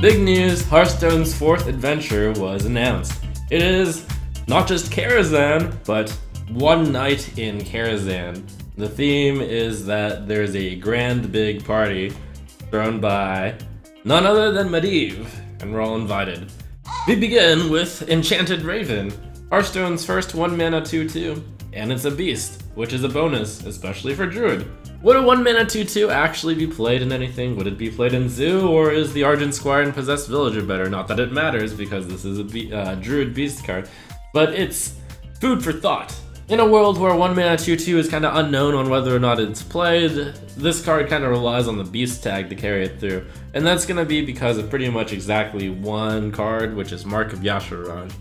Big news, Hearthstone's 4th adventure was announced. It is not just Karazhan, but one night in Karazhan. The theme is that there's a grand big party thrown by none other than Medivh, and we're all invited. We begin with Enchanted Raven, Hearthstone's first 1-mana 2/2, and it's a beast, which is a bonus, especially for Druid. Would a 1-mana 2/2 actually be played in anything? Would it be played in Zoo, or is the Argent Squire and Possessed Villager better? Not that it matters, because this is a Druid beast card, but it's food for thought. In a world where 1-mana 2/2 is kind of unknown on whether or not it's played, this card kind of relies on the beast tag to carry it through, and that's going to be because of pretty much exactly one card, which is Mark of Yasharaj.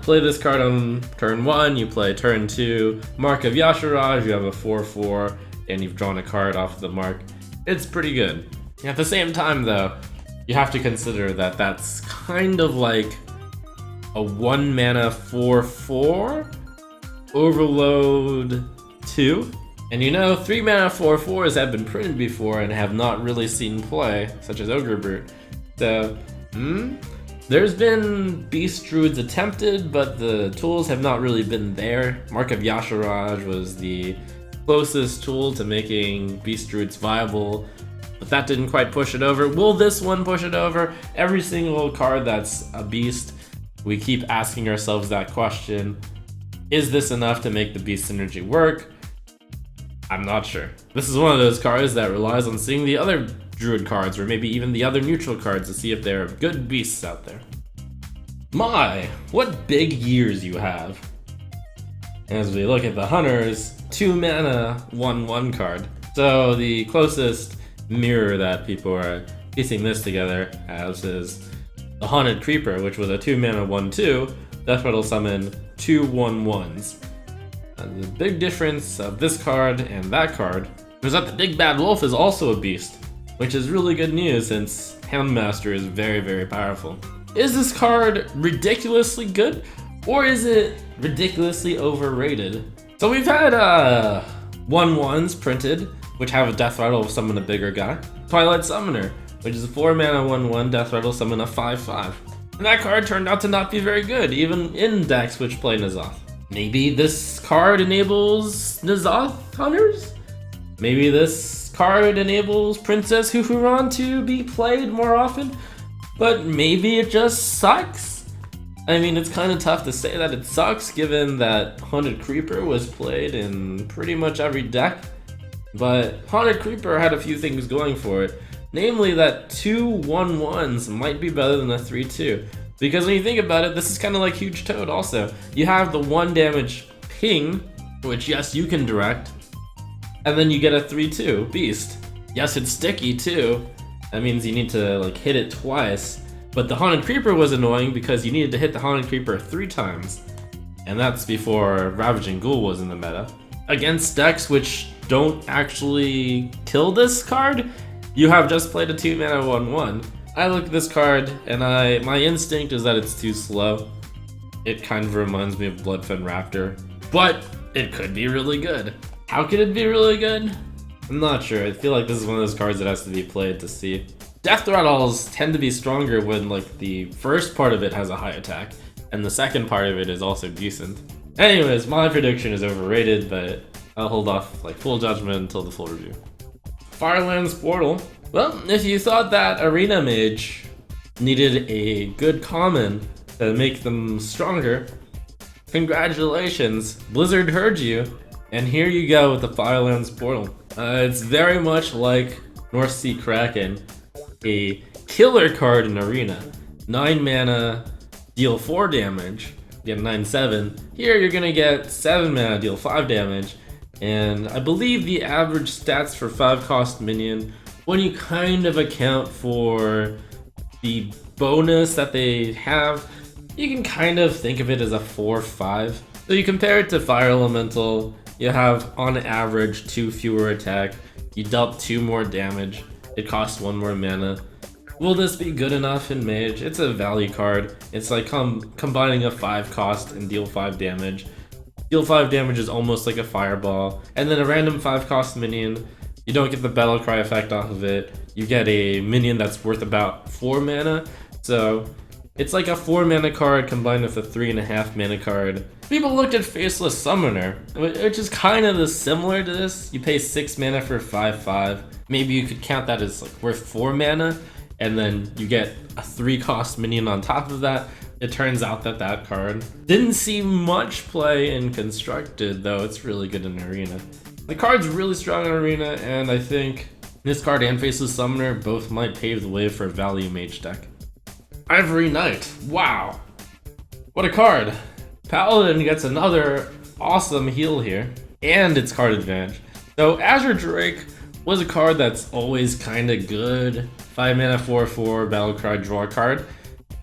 Play this card on turn 1, you play turn 2, Mark of Yasharaj, you have a 4/4, and you've drawn a card off the mark. It's pretty good. At the same time though, you have to consider that that's kind of like a 1-mana 4/4 Overload 2. And you know, 3-mana 4/4s have been printed before and have not really seen play, such as Ogre Brute. So, there's been Beast Druids attempted, but the tools have not really been there. Mark of Yasharaj was the closest tool to making Beast Druids viable, but that didn't quite push it over. Will this one push it over? Every single card that's a beast, we keep asking ourselves that question. Is this enough to make the beast synergy work? I'm not sure. This is one of those cards that relies on seeing the other Druid cards, or maybe even the other neutral cards, to see if there are good beasts out there. My, what big years you have. As we look at the Hunters, 2-mana 1/1 card. So the closest mirror that people are piecing this together as is the Haunted Creeper, which was a 2-mana 1/2, Death Rattle summon 2 1/1s. The big difference of this card and that card is that the Big Bad Wolf is also a beast, which is really good news since Houndmaster is very, very powerful. Is this card ridiculously good, or is it ridiculously overrated? So we've had 1/1s printed, which have a Death Rattle summon a bigger guy. Twilight Summoner, which is a 4-mana 1/1 Death Rattle summon a 5/5. And that card turned out to not be very good, even in decks which play N'Zoth. Maybe this card enables N'Zoth Hunters? Maybe this card enables Princess Huhuran to be played more often? But maybe it just sucks? I mean, it's kind of tough to say that it sucks given that Haunted Creeper was played in pretty much every deck. But Haunted Creeper had a few things going for it. Namely that 2 1/1s might be better than a 3/2. Because when you think about it, this is kind of like Huge Toad also. You have the 1 damage ping, which yes, you can direct. And then you get a 3/2 beast. Yes, it's sticky too. That means you need to like hit it twice. But the Haunted Creeper was annoying because you needed to hit the Haunted Creeper 3 times. And that's before Ravaging Ghoul was in the meta. Against decks which don't actually kill this card, you have just played a 2-mana 1/1. I look at this card and my instinct is that it's too slow. It kind of reminds me of Bloodfen Raptor, but it could be really good. How could it be really good? I'm not sure. I feel like this is one of those cards that has to be played to see. Death Rattles tend to be stronger when like the first part of it has a high attack and the second part of it is also decent. Anyways, my prediction is overrated, but I'll hold off like full judgment until the full review. Firelands Portal. Well, if you thought that Arena Mage needed a good common to make them stronger, congratulations, Blizzard heard you, and here you go with the Firelands Portal. It's very much like North Sea Kraken, a killer card in Arena. 9 mana, deal 4 damage, get 9/7. Here you're gonna get 7 mana, deal 5 damage, and I believe the average stats for 5-cost minion, when you kind of account for the bonus that they have, you can kind of think of it as a 4/5. So you compare it to Fire Elemental, you have on average 2 fewer attack, you dealt 2 more damage, it costs 1 more mana. Will this be good enough in Mage? It's a value card. It's like combining a 5-cost and deal 5 damage. Deal 5 damage is almost like a fireball, and then a random 5-cost minion You don't get the battle cry effect off of it. You get a minion that's worth about 4 mana. So it's like a 4 mana card combined with a 3.5 mana card. People looked at Faceless Summoner, which is kind of similar to this. You pay 6 mana for 5/5. Maybe you could count that as like worth 4 mana, and then you get a 3-cost minion on top of that. It turns out that that card didn't see much play in Constructed, though it's really good in Arena. The card's really strong in Arena, and I think this card and Faceless Summoner both might pave the way for a value Mage deck. Ivory Knight, wow. What a card. Paladin gets another awesome heal here, and its card advantage. So Azure Drake was a card that's always kind of good. 5 mana 4/4 battlecry draw card.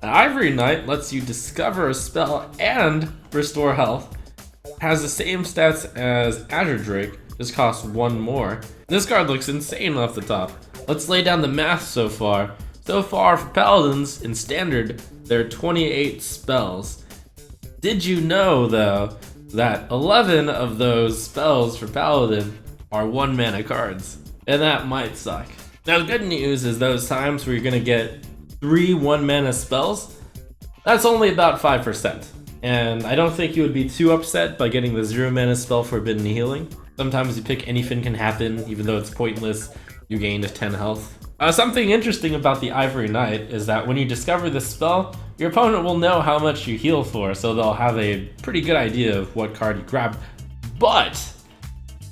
Ivory Knight lets you discover a spell and restore health. Has the same stats as Azure Drake, just costs 1 more. This card looks insane off the top. Let's lay down the math so far. So far for Paladins, in Standard, there are 28 spells. Did you know, though, that 11 of those spells for Paladin are 1 mana cards? And that might suck. Now the good news is those times where you're gonna get 3 1 mana spells, that's only about 5%. And I don't think you would be too upset by getting the 0 mana spell Forbidden Healing. Sometimes you pick Anything Can Happen, even though it's pointless, you gained 10 health. Something interesting about the Ivory Knight is that when you discover this spell, your opponent will know how much you heal for, so they'll have a pretty good idea of what card you grabbed. But,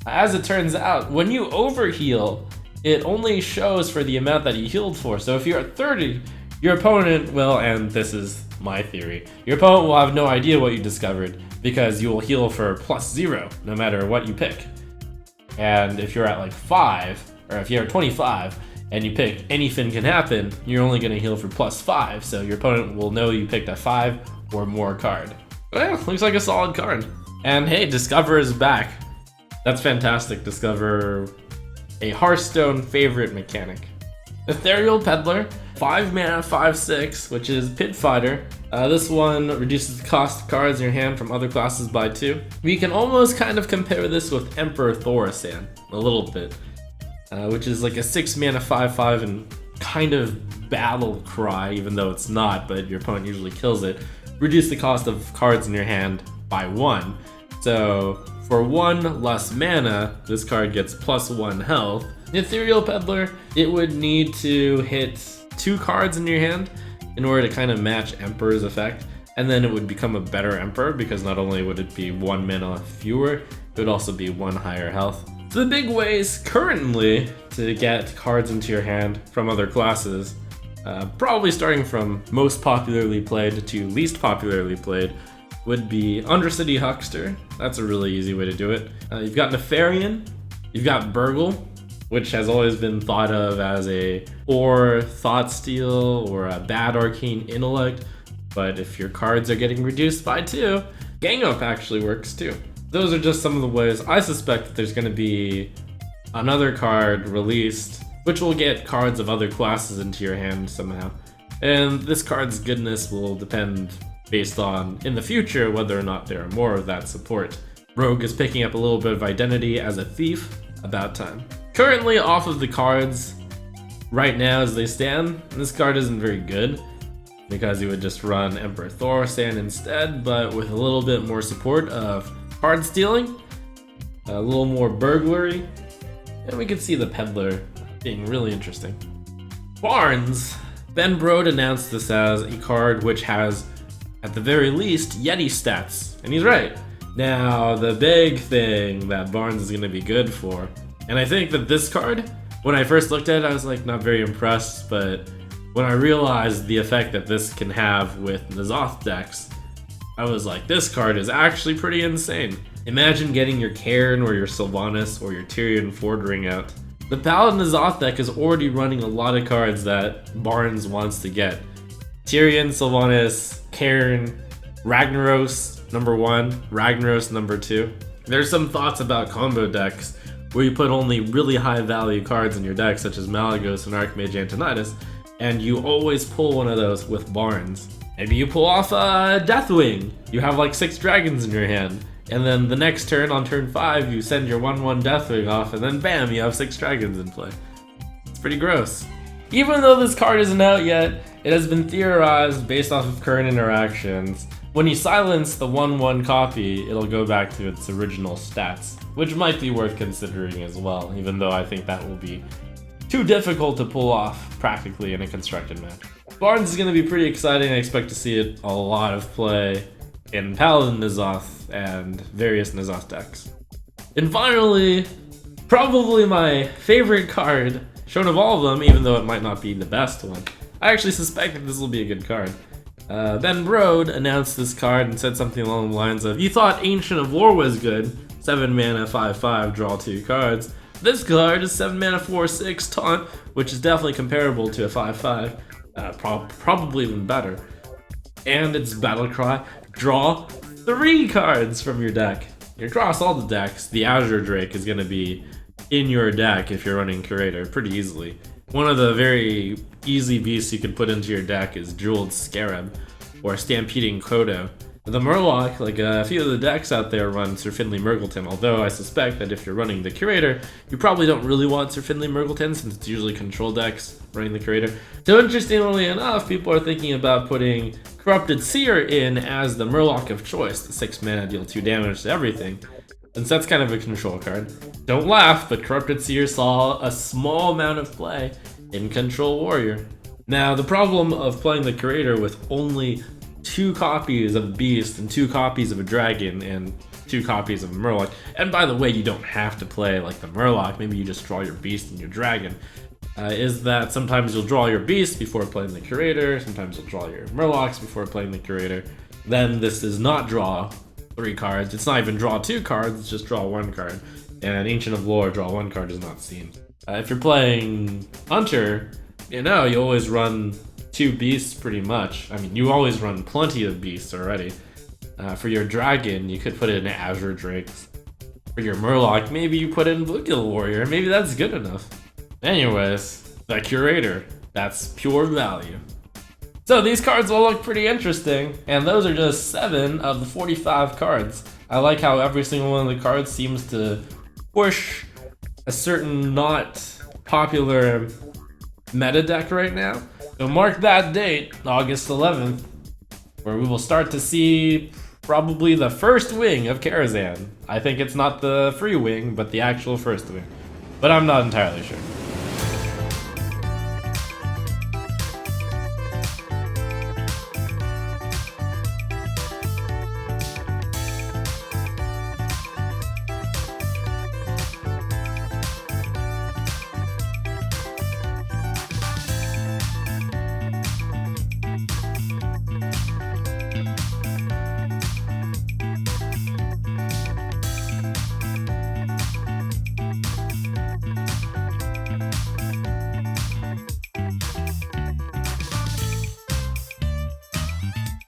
as it turns out, when you overheal, it only shows for the amount that you healed for. So if you're at 30, your opponent will, and this is my theory, your opponent will have no idea what you discovered because you will heal for +0 no matter what you pick. And if you're at like 5, or if you're at 25, and you pick Anything Can Happen, you're only going to heal for +5, so your opponent will know you picked a 5 or more card. Well, looks like a solid card. And hey, Discover is back. That's fantastic. Discover, a Hearthstone favorite mechanic. Ethereal Peddler, 5 mana 5/6, which is Pit Fighter. This one reduces the cost of cards in your hand from other classes by 2. We can almost kind of compare this with Emperor Thaurissan, a little bit. Which is like a 6 mana 5/5 and kind of battle cry, even though it's not, but your opponent usually kills it. Reduce the cost of cards in your hand by 1. So for 1 less mana, this card gets +1 health. Ethereal Peddler, it would need to hit 2 cards in your hand in order to kind of match Emperor's effect, and then it would become a better Emperor because not only would it be 1 mana fewer, it would also be 1 higher health. So the big ways currently to get cards into your hand from other classes, probably starting from most popularly played to least popularly played, would be Undercity Huckster. That's a really easy way to do it. You've got Nefarian, you've got Burgle, which has always been thought of as a or Thoughtsteal or a bad Arcane Intellect, but if your cards are getting reduced by 2, Gang Up actually works too. Those are just some of the ways. I suspect that there's going to be another card released, which will get cards of other classes into your hand somehow. And this card's goodness will depend based on, in the future, whether or not there are more of that support. Rogue is picking up a little bit of identity as a thief, about time. Currently, off of the cards, right now as they stand, this card isn't very good, because you would just run Emperor Thaurissan instead, but with a little bit more support of card stealing, a little more burglary, and we could see the Peddler being really interesting. Barnes. Ben Brode announced this as a card which has, at the very least, Yeti stats, and he's right. Now, the big thing that Barnes is going to be good for, and I think that this card, when I first looked at it, I was like not very impressed, but when I realized the effect that this can have with N'Zoth decks, I was like, this card is actually pretty insane. Imagine getting your Cairn or your Sylvanas or your Tyrion Fordring out. The Paladin N'Zoth deck is already running a lot of cards that Barnes wants to get. Tyrion, Sylvanas, Cairn, Ragnaros #1, Ragnaros #2. There's some thoughts about combo decks where you put only really high value cards in your deck, such as Malygos and Archmage Antonidas, and you always pull one of those with Barnes. Maybe you pull off a Deathwing. You have like 6 dragons in your hand, and then the next turn, on turn 5, you send your 1/1 Deathwing off, and then bam, you have 6 dragons in play. It's pretty gross. Even though this card isn't out yet, it has been theorized based off of current interactions. When you silence the 1/1 copy, it'll go back to its original stats, which might be worth considering as well, even though I think that will be too difficult to pull off practically in a constructed match. Barnes is going to be pretty exciting. I expect to see it a lot of play in Paladin N'Zoth and various N'Zoth decks. And finally, probably my favorite card, shown of all of them, even though it might not be the best one. I actually suspect that this will be a good card. Ben Brode announced this card and said something along the lines of, "You thought Ancient of War was good, 7 mana 5/5, draw 2 cards. This card is 7 mana 4/6 taunt, which is definitely comparable to a 5/5, probably even better. And its battle cry, draw 3 cards from your deck." Across all the decks, the Azure Drake is going to be in your deck if you're running Curator pretty easily. One of the very easy beasts you can put into your deck is Jeweled Scarab or Stampeding Kodo. The Murloc, like a few of the decks out there, run Sir Finley Murgleton, although I suspect that if you're running the Curator, you probably don't really want Sir Finley Murgleton since it's usually control decks running the Curator. So interestingly enough, people are thinking about putting Corrupted Seer in as the Murloc of choice, the 6 mana, deal 2 damage to everything, since that's kind of a control card. Don't laugh, but Corrupted Seer saw a small amount of play in Control Warrior. Now, the problem of playing the Curator with only 2 copies of a Beast and 2 copies of a Dragon and 2 copies of a Murloc, and by the way, you don't have to play like the Murloc, maybe you just draw your Beast and your Dragon, is that sometimes you'll draw your Beast before playing the Curator, sometimes you'll draw your Murlocs before playing the Curator. Then this does not draw 3 cards, it's not even draw 2 cards, it's just draw 1 card. And Ancient of Lore, draw 1 card is not seen. If you're playing Hunter, you always run 2 beasts pretty much. I mean, you always run plenty of beasts already. For your Dragon, you could put it in Azure Drakes. For your Murloc, maybe you put it in Bluegill Warrior, maybe that's good enough. Anyways, the Curator, that's pure value. So these cards all look pretty interesting, and those are just 7 of the 45 cards. I like how every single one of the cards seems to push a certain not popular meta deck right now. So mark that date, August 11th, where we will start to see probably the first wing of Karazhan. I think it's not the free wing, but the actual first wing. But I'm not entirely sure.